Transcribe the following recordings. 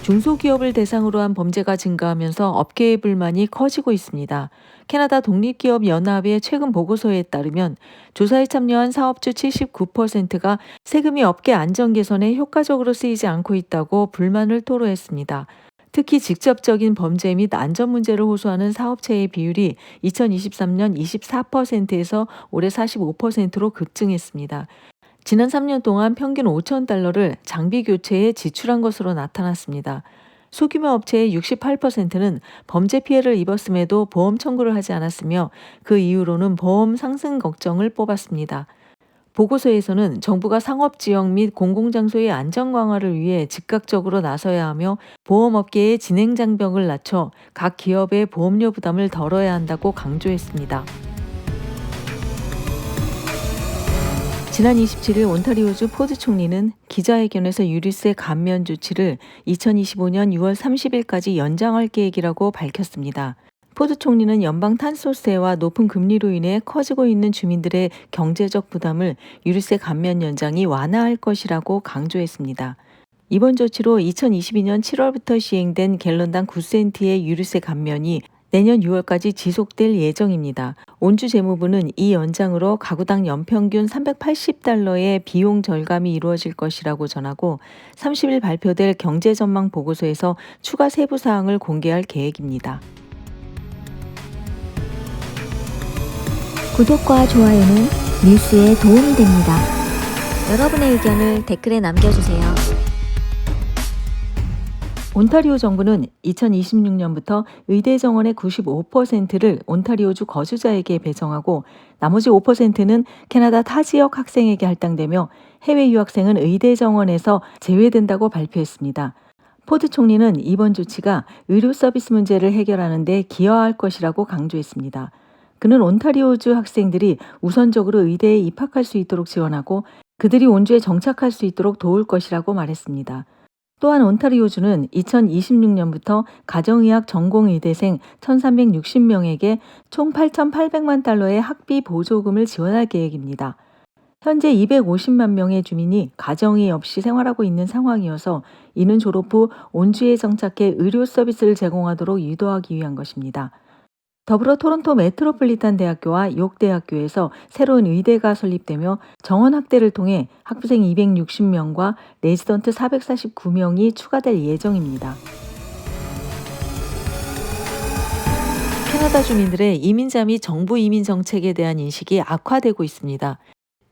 중소기업을 대상으로 한 범죄가 증가하면서 업계의 불만이 커지고 있습니다. 캐나다 독립기업연합의 최근 보고서에 따르면 조사에 참여한 사업주 79%가 세금이 업계 안전 개선에 효과적으로 쓰이지 않고 있다고 불만을 토로했습니다. 특히 직접적인 범죄 및 안전 문제를 호소하는 사업체의 비율이 2023년 24%에서 올해 45%로 급증했습니다. 지난 3년 동안 평균 5,000달러를 장비 교체에 지출한 것으로 나타났습니다. 소규모 업체의 68%는 범죄 피해를 입었음에도 보험 청구를 하지 않았으며 그 이유로는 보험 상승 걱정을 뽑았습니다. 보고서에서는 정부가 상업지역 및 공공장소의 안전 강화를 위해 즉각적으로 나서야 하며 보험업계의 진행장벽을 낮춰 각 기업의 보험료 부담을 덜어야 한다고 강조했습니다. 지난 27일 온타리오주 포드 총리는 기자회견에서 유류세 감면 조치를 2025년 6월 30일까지 연장할 계획이라고 밝혔습니다. 포드 총리는 연방 탄소세와 높은 금리로 인해 커지고 있는 주민들의 경제적 부담을 유류세 감면 연장이 완화할 것이라고 강조했습니다. 이번 조치로 2022년 7월부터 시행된 갤런당 9센트의 유류세 감면이 내년 6월까지 지속될 예정입니다. 온주 재무부는 이 연장으로 가구당 연평균 380달러의 비용 절감이 이루어질 것이라고 전하고 30일 발표될 경제전망 보고서에서 추가 세부 사항을 공개할 계획입니다. 구독과 좋아요는 뉴스에 도움이 됩니다. 여러분의 의견을 댓글에 남겨주세요. 온타리오 정부는 2026년부터 의대 정원의 95%를 온타리오주 거주자에게 배정하고 나머지 5%는 캐나다 타 지역 학생에게 할당되며 해외 유학생은 의대 정원에서 제외된다고 발표했습니다. 포드 총리는 이번 조치가 의료 서비스 문제를 해결하는 데 기여할 것이라고 강조했습니다. 그는 온타리오주 학생들이 우선적으로 의대에 입학할 수 있도록 지원하고 그들이 온주에 정착할 수 있도록 도울 것이라고 말했습니다. 또한 온타리오주는 2026년부터 가정의학 전공의대생 1,360명에게 총 8,800만 달러의 학비 보조금을 지원할 계획입니다. 현재 250만 명의 주민이 가정의 없이 생활하고 있는 상황이어서 이는 졸업 후 온주에 정착해 의료 서비스를 제공하도록 유도하기 위한 것입니다. 더불어 토론토 메트로폴리탄 대학교와 욕대학교에서 새로운 의대가 설립되며 정원 확대를 통해 학부생 260명과 레지던트 449명이 추가될 예정입니다. 캐나다 주민들의 이민자 및 정부 이민 정책에 대한 인식이 악화되고 있습니다.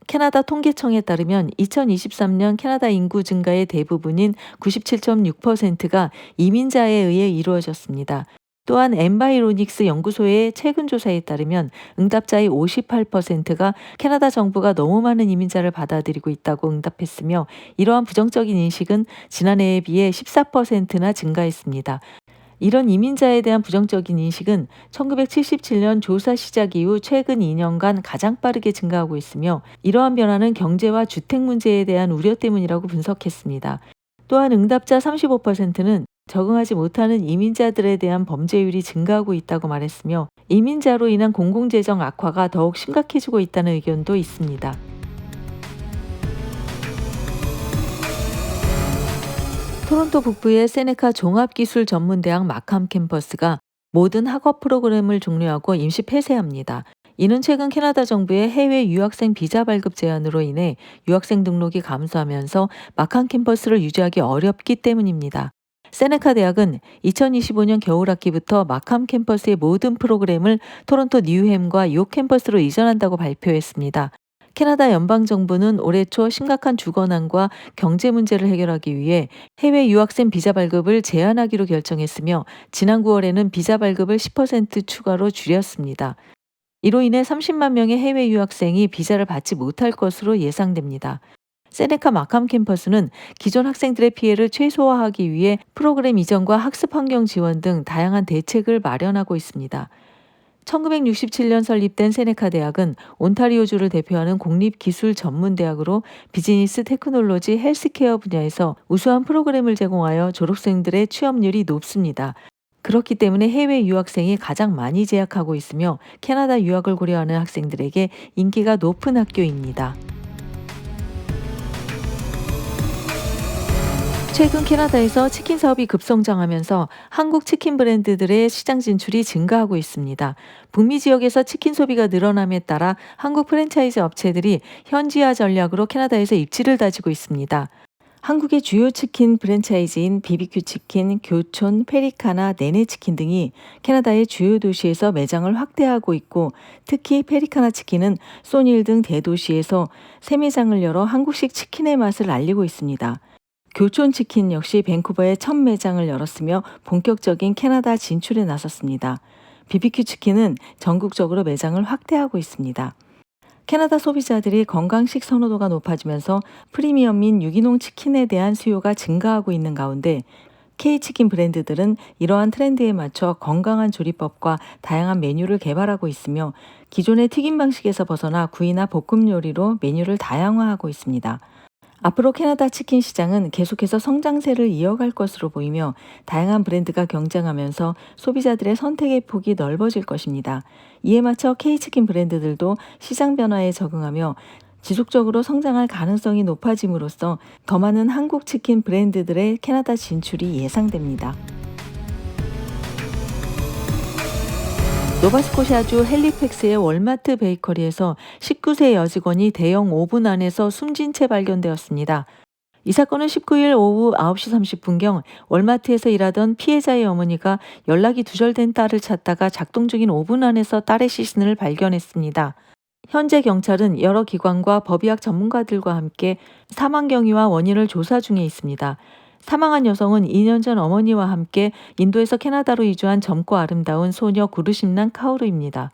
캐나다 통계청에 따르면 2023년 캐나다 인구 증가의 대부분인 97.6%가 이민자에 의해 이루어졌습니다. 또한 엠바이로닉스 연구소의 최근 조사에 따르면 응답자의 58%가 캐나다 정부가 너무 많은 이민자를 받아들이고 있다고 응답했으며 이러한 부정적인 인식은 지난해에 비해 14%나 증가했습니다. 이런 이민자에 대한 부정적인 인식은 1977년 조사 시작 이후 최근 2년간 가장 빠르게 증가하고 있으며 이러한 변화는 경제와 주택 문제에 대한 우려 때문이라고 분석했습니다. 또한 응답자 35%는 적응하지 못하는 이민자들에 대한 범죄율이 증가하고 있다고 말했으며 이민자로 인한 공공재정 악화가 더욱 심각해지고 있다는 의견도 있습니다. 토론토 북부의 세네카 종합기술전문대학 마캄 캠퍼스가 모든 학업 프로그램을 종료하고 임시 폐쇄합니다. 이는 최근 캐나다 정부의 해외 유학생 비자 발급 제한으로 인해 유학생 등록이 감소하면서 마캄 캠퍼스를 유지하기 어렵기 때문입니다. 세네카 대학은 2025년 겨울학기부터 마캄 캠퍼스의 모든 프로그램을 토론토 뉴햄과 욕 캠퍼스로 이전한다고 발표했습니다. 캐나다 연방정부는 올해 초 심각한 주거난과 경제 문제를 해결하기 위해 해외 유학생 비자 발급을 제한하기로 결정했으며 지난 9월에는 비자 발급을 10% 추가로 줄였습니다. 이로 인해 30만 명의 해외 유학생이 비자를 받지 못할 것으로 예상됩니다. 세네카 마캄 캠퍼스는 기존 학생들의 피해를 최소화하기 위해 프로그램 이전과 학습 환경 지원 등 다양한 대책을 마련하고 있습니다. 1967년 설립된 세네카 대학은 온타리오주를 대표하는 공립기술 전문대학으로 비즈니스 테크놀로지 헬스케어 분야에서 우수한 프로그램을 제공하여 졸업생들의 취업률이 높습니다. 그렇기 때문에 해외 유학생이 가장 많이 재학하고 있으며 캐나다 유학을 고려하는 학생들에게 인기가 높은 학교입니다. 최근 캐나다에서 치킨 사업이 급성장하면서 한국 치킨 브랜드들의 시장 진출이 증가하고 있습니다. 북미 지역에서 치킨 소비가 늘어남에 따라 한국 프랜차이즈 업체들이 현지화 전략으로 캐나다에서 입지를 다지고 있습니다. 한국의 주요 치킨 프랜차이즈인 BBQ 치킨, 교촌, 페리카나, 네네치킨 등이 캐나다의 주요 도시에서 매장을 확대하고 있고, 특히 페리카나 치킨은 소닐 등 대도시에서 새 매장을 열어 한국식 치킨의 맛을 알리고 있습니다. 교촌 치킨 역시 밴쿠버에 첫 매장을 열었으며 본격적인 캐나다 진출에 나섰습니다. BBQ 치킨은 전국적으로 매장을 확대하고 있습니다. 캐나다 소비자들이 건강식 선호도가 높아지면서 프리미엄인 유기농 치킨에 대한 수요가 증가하고 있는 가운데 K치킨 브랜드들은 이러한 트렌드에 맞춰 건강한 조리법과 다양한 메뉴를 개발하고 있으며 기존의 튀김 방식에서 벗어나 구이나 볶음 요리로 메뉴를 다양화하고 있습니다. 앞으로 캐나다 치킨 시장은 계속해서 성장세를 이어갈 것으로 보이며 다양한 브랜드가 경쟁하면서 소비자들의 선택의 폭이 넓어질 것입니다. 이에 맞춰 K치킨 브랜드들도 시장 변화에 적응하며 지속적으로 성장할 가능성이 높아짐으로써 더 많은 한국 치킨 브랜드들의 캐나다 진출이 예상됩니다. 노바스코샤주 헬리팩스의 월마트 베이커리에서 19세 여직원이 대형 오븐 안에서 숨진 채 발견되었습니다. 이 사건은 19일 오후 9시 30분경 월마트에서 일하던 피해자의 어머니가 연락이 두절된 딸을 찾다가 작동 중인 오븐 안에서 딸의 시신을 발견했습니다. 현재 경찰은 여러 기관과 법의학 전문가들과 함께 사망 경위와 원인을 조사 중에 있습니다. 사망한 여성은 2년 전 어머니와 함께 인도에서 캐나다로 이주한 젊고 아름다운 소녀 구르심난 카우르입니다.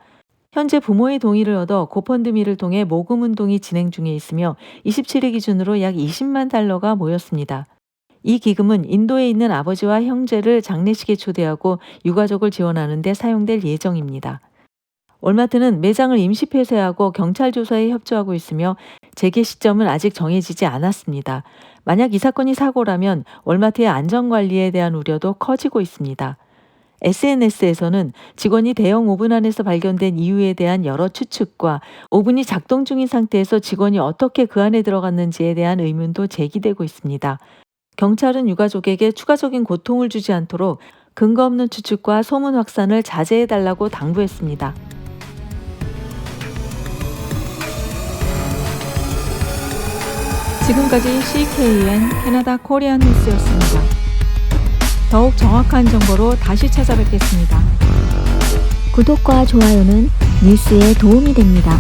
현재 부모의 동의를 얻어 고펀드미를 통해 모금 운동이 진행 중에 있으며 27일 기준으로 약 20만 달러가 모였습니다. 이 기금은 인도에 있는 아버지와 형제를 장례식에 초대하고 유가족을 지원하는 데 사용될 예정입니다. 월마트는 매장을 임시 폐쇄하고 경찰 조사에 협조하고 있으며 재개 시점은 아직 정해지지 않았습니다. 만약 이 사건이 사고라면 월마트의 안전관리에 대한 우려도 커지고 있습니다. SNS에서는 직원이 대형 오븐 안에서 발견된 이유에 대한 여러 추측과 오븐이 작동 중인 상태에서 직원이 어떻게 그 안에 들어갔는지에 대한 의문도 제기되고 있습니다. 경찰은 유가족에게 추가적인 고통을 주지 않도록 근거 없는 추측과 소문 확산을 자제해달라고 당부했습니다. 지금까지 CKN 캐나다 코리안 뉴스였습니다. 더욱 정확한 정보로 다시 찾아뵙겠습니다. 구독과 좋아요는 뉴스에 도움이 됩니다.